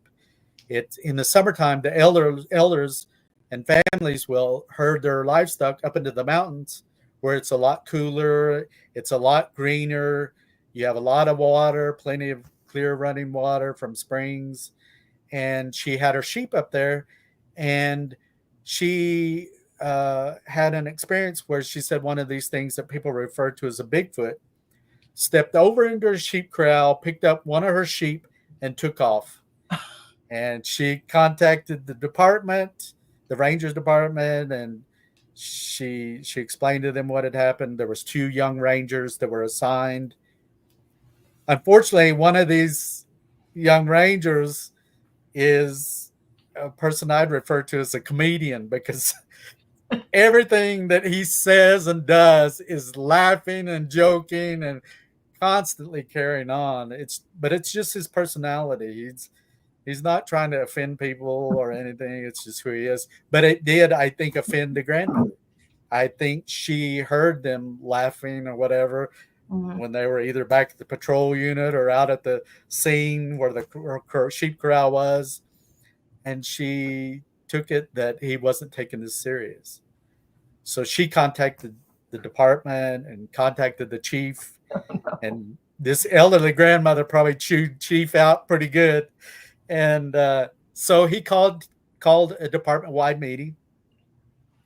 [SPEAKER 2] It's in the summertime, the elders and families will herd their livestock up into the mountains where it's a lot cooler, it's a lot greener, you have a lot of water, plenty of clear running water from springs. And she had her sheep up there, and she had an experience where she said one of these things that people refer to as a Bigfoot stepped over into her sheep corral, picked up one of her sheep, and took off. And she contacted the department, the Rangers department, and she explained to them what had happened. There was two young Rangers that were assigned. Unfortunately, one of these young Rangers is a person I'd refer to as a comedian, because everything that he says and does is laughing and joking and constantly carrying on. But it's just his personality. He's not trying to offend people or anything. It's just who he is. But it did, I think, offend the grandmother. I think she heard them laughing or whatever when they were either back at the patrol unit or out at the scene where the sheep corral was. And she took it that he wasn't taking this serious. So she contacted the department and contacted the chief. And this elderly grandmother probably chewed chief out pretty good. And so he called a department-wide meeting,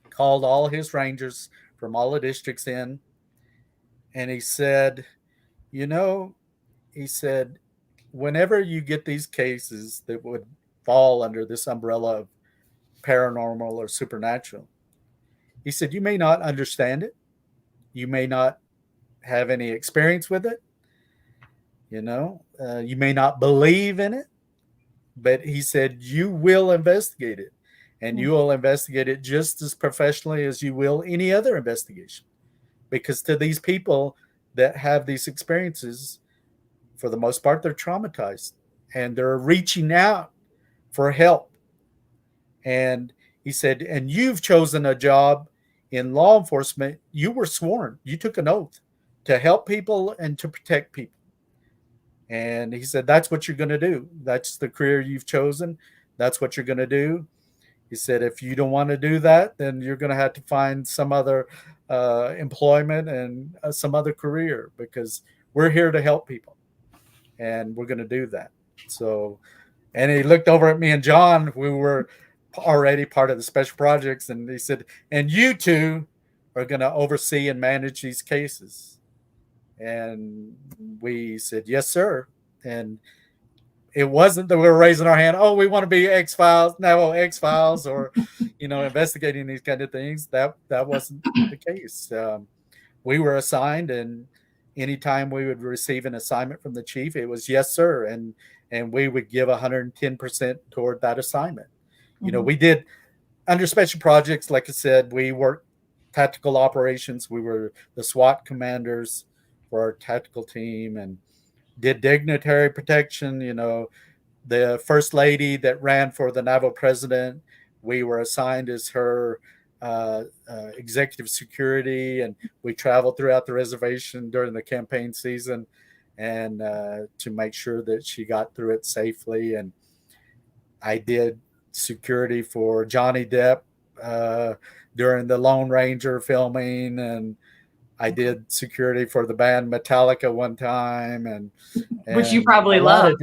[SPEAKER 2] called all his rangers from all the districts in, and he said, whenever you get these cases that would fall under this umbrella of paranormal or supernatural, he said, you may not understand it. You may not have any experience with it. You may not believe in it. But he said, you will investigate it. and you will investigate it just as professionally as you will any other investigation. Because to these people that have these experiences, for the most part, they're traumatized and they're reaching out for help. And he said, and you've chosen a job in law enforcement. You were sworn, you took an oath to help people and to protect people. And he said, that's what you're going to do. That's the career you've chosen. That's what you're going to do. He said, if you don't want to do that, then you're going to have to find some other employment and some other career, because we're here to help people and we're going to do that. So, and he looked over at me and John. We were already part of the special projects. And he said, and you two are going to oversee and manage these cases. And we said, yes, sir. And it wasn't that we were raising our hand, oh, we want to be X-Files, Navajo X-Files, or, investigating these kind of things. That wasn't the case. We were assigned, and anytime we would receive an assignment from the chief, it was yes, sir. And we would give 110% toward that assignment. Mm-hmm. We did under special projects, like I said, we worked tactical operations. We were the SWAT commanders for our tactical team, and did dignitary protection. The first lady that ran for the Navajo president, we were assigned as her executive security, and we traveled throughout the reservation during the campaign season, and to make sure that she got through it safely. And I did security for Johnny Depp during the Lone Ranger filming, and I did security for the band Metallica one time, and
[SPEAKER 1] which you probably love.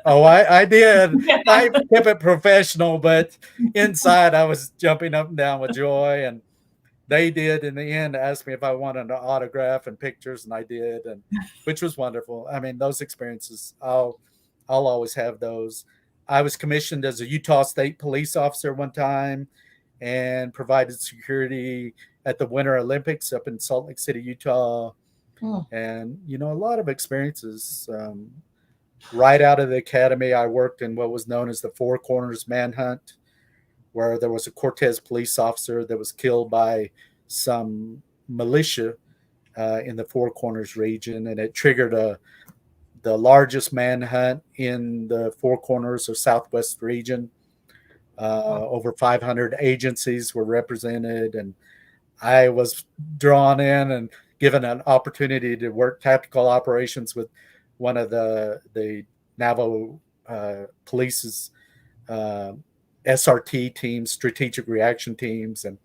[SPEAKER 2] I did. Yeah. I kept it professional, but inside I was jumping up and down with joy. And they did, in the end, ask me if I wanted an autograph and pictures, and I did, and which was wonderful. I mean, those experiences, I'll always have those. I was commissioned as a Utah State police officer one time, and provided security at the Winter Olympics up in Salt Lake City, Utah. And, a lot of experiences. Right out of the academy, I worked in what was known as the Four Corners Manhunt, where there was a Cortez police officer that was killed by some militia in the Four Corners region. And it triggered the largest manhunt in the Four Corners or Southwest region. Over 500 agencies were represented, and I was drawn in and given an opportunity to work tactical operations with one of the Navajo police's SRT teams, strategic reaction teams. And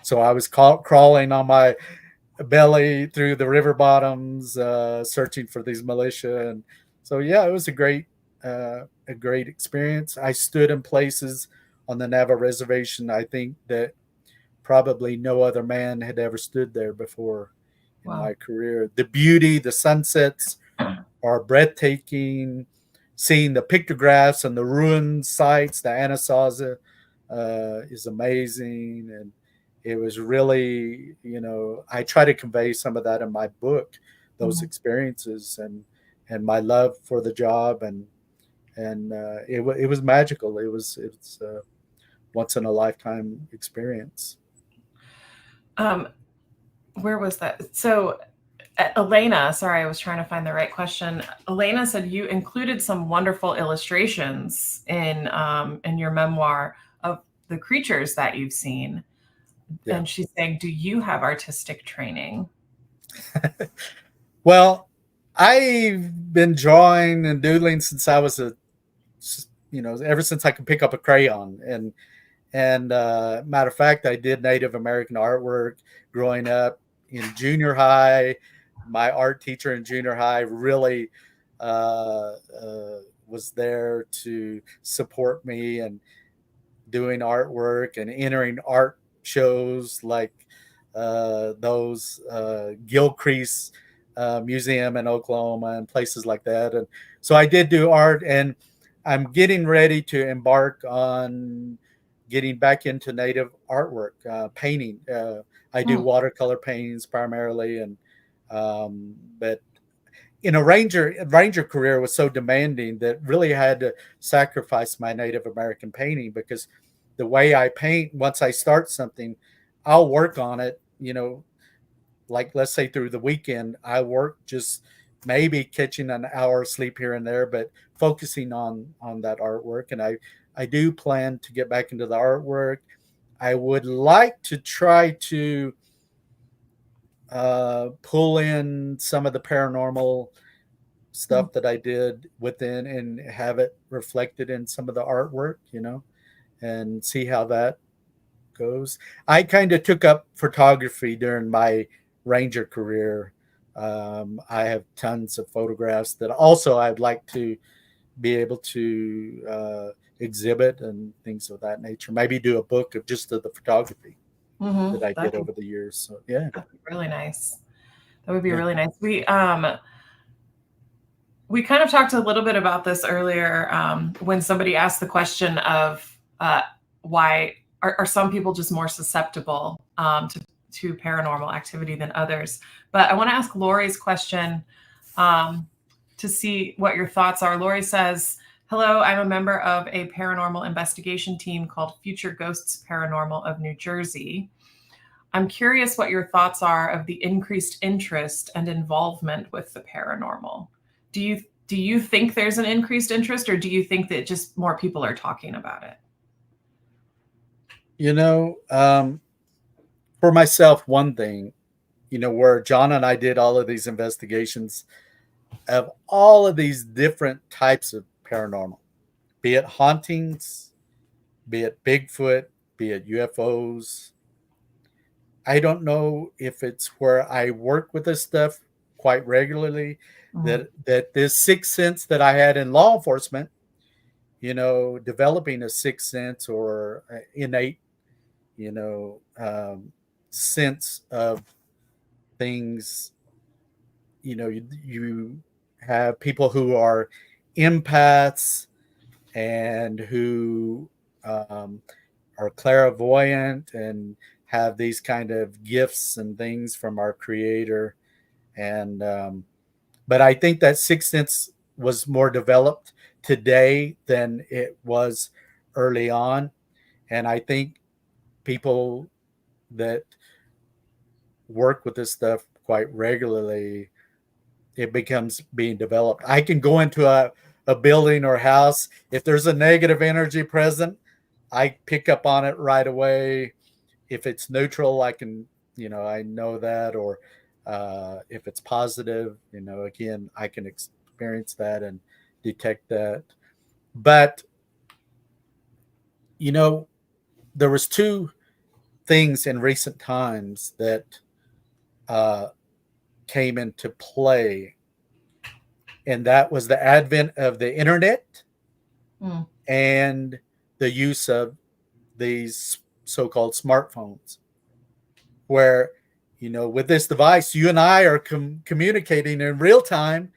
[SPEAKER 2] so I was crawling on my belly through the river bottoms, searching for these militia. And so, yeah, it was a great experience. I stood in places on the Navajo reservation, I think, that probably no other man had ever stood there before in my career. The beauty, the sunsets are breathtaking. Seeing the pictographs and the ruined sites, the Anasazi, is amazing. And it was really, I try to convey some of that in my book, those experiences and my love for the job. And it was magical. It's a once in a lifetime experience.
[SPEAKER 1] Where was that? So Elena, sorry, I was trying to find the right question. Elena said you included some wonderful illustrations in your memoir of the creatures that you've seen. Yeah. And she's saying, do you have artistic training?
[SPEAKER 2] Well, I've been drawing and doodling since I was ever since I could pick up a crayon. And matter of fact, I did Native American artwork growing up in junior high. My art teacher in junior high really was there to support me and doing artwork and entering art shows like those Gilcrease Museum in Oklahoma and places like that. And so I did do art, and I'm getting ready to embark on getting back into Native artwork, painting. I do watercolor paintings primarily, and but in a ranger career was so demanding that really I had to sacrifice my Native American painting, because the way I paint, once I start something, I'll work on it, like let's say through the weekend, I work just maybe catching an hour of sleep here and there, but focusing on that artwork. And I do plan to get back into the artwork. I would like to try to pull in some of the paranormal stuff that I did within and have it reflected in some of the artwork, and see how that goes. I kind of took up photography during my ranger career. I have tons of photographs that also I'd like to be able to exhibit and things of that nature. Maybe do a book of just of the photography that I did over the years. So yeah,
[SPEAKER 1] that'd be really nice. That would be really nice. We kind of talked a little bit about this earlier when somebody asked the question of why are some people just more susceptible to paranormal activity than others. But I want to ask Lori's question to see what your thoughts are. Lori says, hello, I'm a member of a paranormal investigation team called Future Ghosts Paranormal of New Jersey. I'm curious what your thoughts are of the increased interest and involvement with the paranormal. Do you think there's an increased interest, or do you think that just more people are talking about it?
[SPEAKER 2] For myself, one thing, where John and I did all of these investigations of all of these different types of paranormal, be it hauntings, be it Bigfoot, be it UFOs. I don't know if it's where I work with this stuff quite regularly, that this sixth sense that I had in law enforcement, developing a sixth sense or innate, sense of things. You have people who are empaths and who are clairvoyant and have these kind of gifts and things from our creator. And but I think that sixth sense was more developed today than it was early on. And I think people that work with this stuff quite regularly, it becomes being developed. I can go into a building or house. If there's a negative energy present, I pick up on it right away. If it's neutral, I can, I know that. Or if it's positive, again, I can experience that and detect that. But, there was two things in recent times that came into play, and that was the advent of the internet and the use of these so-called smartphones, where, with this device, you and I are communicating in real time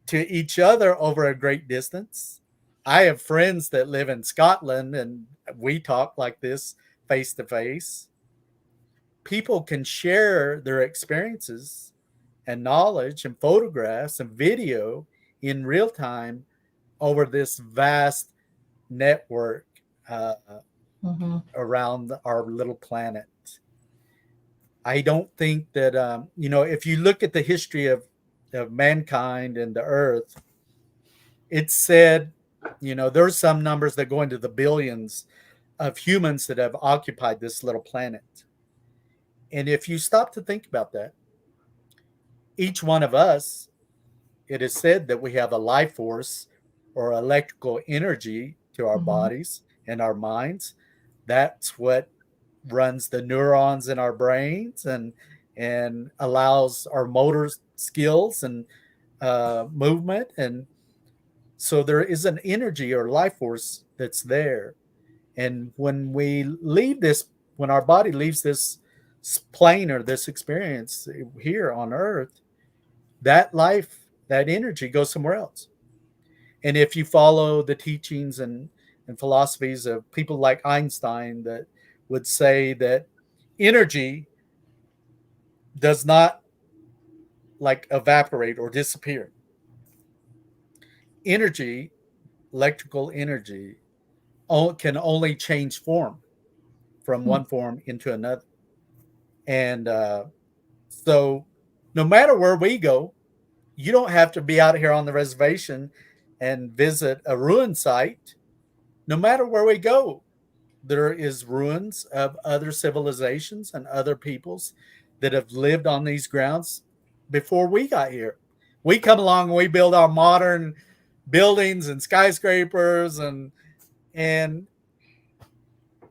[SPEAKER 2] to each other over a great distance. I have friends that live in Scotland, and we talk like this face to face. People can share their experiences and knowledge and photographs and video in real time over this vast network around our little planet. I don't think that, if you look at the history of mankind and the earth, it's said, there's some numbers that go into the billions of humans that have occupied this little planet. And if you stop to think about that, each one of us, it is said that we have a life force or electrical energy to our bodies and our minds. That's what runs the neurons in our brains and allows our motor skills and movement. And so there is an energy or life force that's there. And when we leave this, when our body leaves this plane or this experience here on Earth, that life, that energy goes somewhere else. And if you follow the teachings and philosophies of people like Einstein, that would say that energy does not like evaporate or disappear. Energy, electrical energy, can only change form from one form into another. And so no matter where we go, you don't have to be out here on the reservation and visit a ruin site. No matter where we go, there is ruins of other civilizations and other peoples that have lived on these grounds before we got here. We come along and we build our modern buildings and skyscrapers, and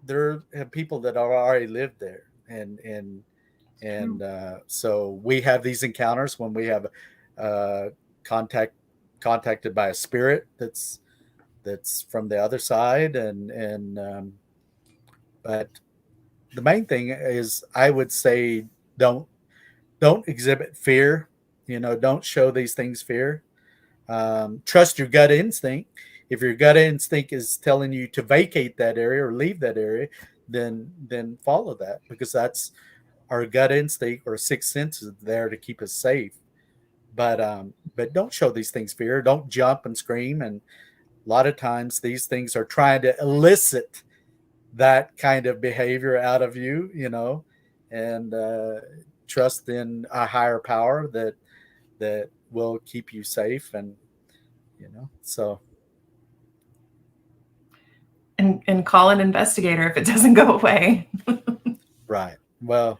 [SPEAKER 2] there have people that are already lived there, and so we have these encounters when we have contacted by a spirit that's from the other side, and but the main thing is, I would say, don't exhibit fear. Don't show these things fear. Trust your gut instinct. If your gut instinct is telling you to vacate that area or leave that area, then follow that, because that's our gut instinct or sixth sense is there to keep us safe. But don't show these things fear. Don't jump and scream. And a lot of times these things are trying to elicit that kind of behavior out of you, and trust in a higher power that will keep you safe. And so.
[SPEAKER 1] And call an investigator if it doesn't go away.
[SPEAKER 2] Right. Well,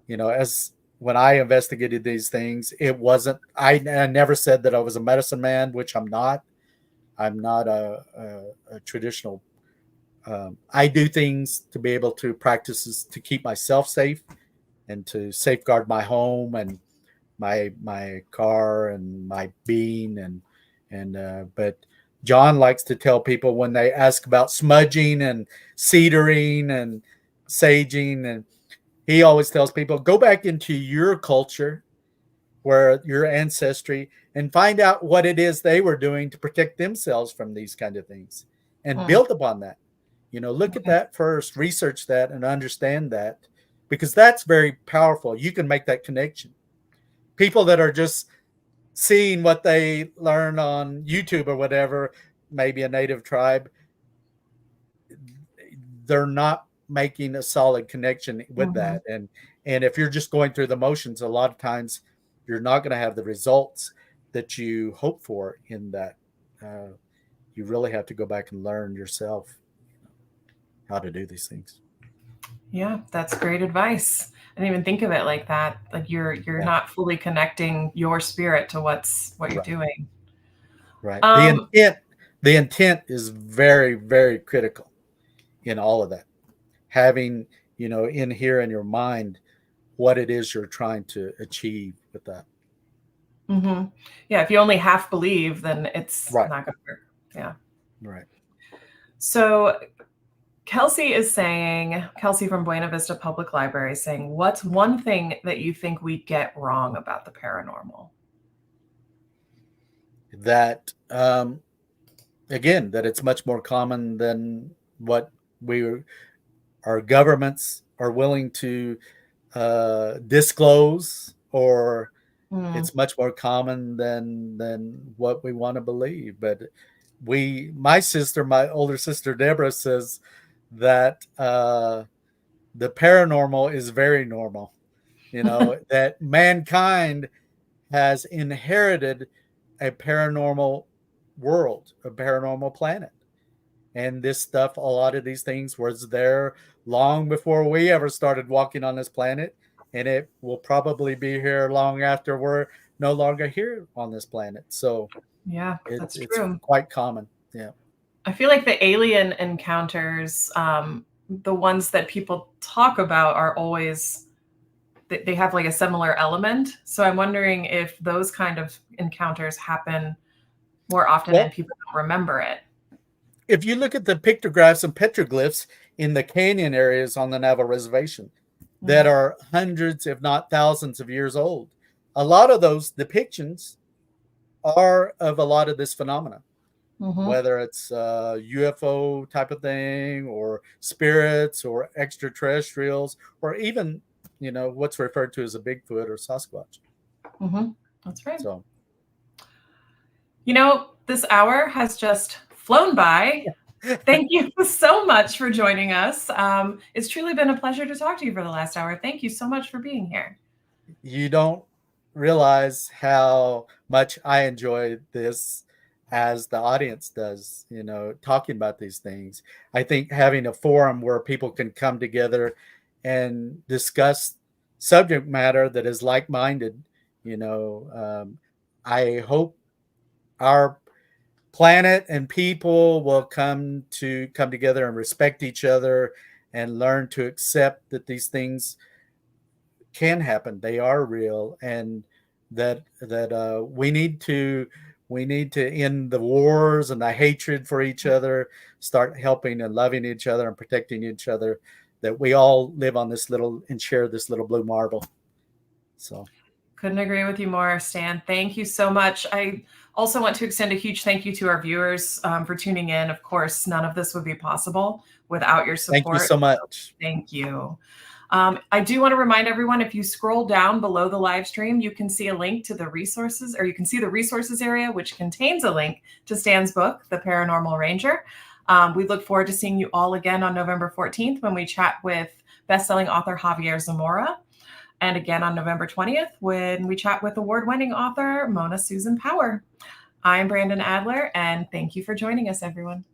[SPEAKER 2] as when I investigated these things, it wasn't, I never said that I was a medicine man, which I'm not. I'm not a traditional. I do things to be able to practice to keep myself safe and to safeguard my home and my car and my being but John likes to tell people when they ask about smudging and cedaring and saging, and he always tells people, go back into your culture, where your ancestry, and find out what it is they were doing to protect themselves from these kind of things, and build upon that. Look at that first, research that, and understand that, because that's very powerful. You can make that connection. People that are just seeing what they learn on YouTube or whatever, maybe a native tribe, they're not making a solid connection with that. And if you're just going through the motions, a lot of times you're not going to have the results that you hope for in that. You really have to go back and learn yourself how to do these things.
[SPEAKER 1] Yeah, that's great advice. I didn't even think of it like that. Like you're not fully connecting your spirit to what you're doing.
[SPEAKER 2] Right. The intent is very, very critical in all of that. Having, in here in your mind, what it is you're trying to achieve with that.
[SPEAKER 1] Mm-hmm. Yeah. If you only half believe, then it's not going to work. Yeah.
[SPEAKER 2] Right.
[SPEAKER 1] So Kelsey from Buena Vista Public Library is saying, what's one thing that you think we get wrong about the paranormal?
[SPEAKER 2] That, again, that it's much more common than what our governments are willing to disclose, or it's much more common than what we want to believe. But my older sister Deborah says that the paranormal is very normal, that mankind has inherited a paranormal world, a paranormal planet. And this stuff, a lot of these things was there long before we ever started walking on this planet. And it will probably be here long after we're no longer here on this planet. So
[SPEAKER 1] yeah, that's true.
[SPEAKER 2] It's quite common. Yeah.
[SPEAKER 1] I feel like the alien encounters, the ones that people talk about, are always, they have like a similar element. So I'm wondering if those kind of encounters happen more often and people don't remember it.
[SPEAKER 2] If you look at the pictographs and petroglyphs in the canyon areas on the Navajo Reservation that are hundreds, if not thousands of years old, a lot of those depictions are of a lot of this phenomena, whether it's UFO type of thing, or spirits, or extraterrestrials, or even, what's referred to as a Bigfoot or Sasquatch.
[SPEAKER 1] That's right.
[SPEAKER 2] So,
[SPEAKER 1] this hour has just flown by. Thank you so much for joining us. It's truly been a pleasure to talk to you for the last hour. Thank you so much for being here.
[SPEAKER 2] You don't realize how much I enjoy this as the audience does, talking about these things. I think having a forum where people can come together and discuss subject matter that is like-minded, I hope our planet and people will come together and respect each other and learn to accept that these things can happen. They are real, and that we need to end the wars and the hatred for each other. Start helping and loving each other and protecting each other. That we all live on this little and share this little blue marble. So.
[SPEAKER 1] Couldn't agree with you more, Stan. Thank you so much. I also want to extend a huge thank you to our viewers for tuning in. Of course, none of this would be possible without your
[SPEAKER 2] Thank you
[SPEAKER 1] support.
[SPEAKER 2] so much.
[SPEAKER 1] Thank you. I do want to remind everyone, if you scroll down below the live stream, you can see a link to the resources, or you can see the resources area, which contains a link to Stan's book, The Paranormal Ranger. We look forward to seeing you all again on November 14th when we chat with bestselling author Javier Zamora. And again on November 20th when we chat with award-winning author Mona Susan Power. I'm Brandon Adler, and thank you for joining us, everyone.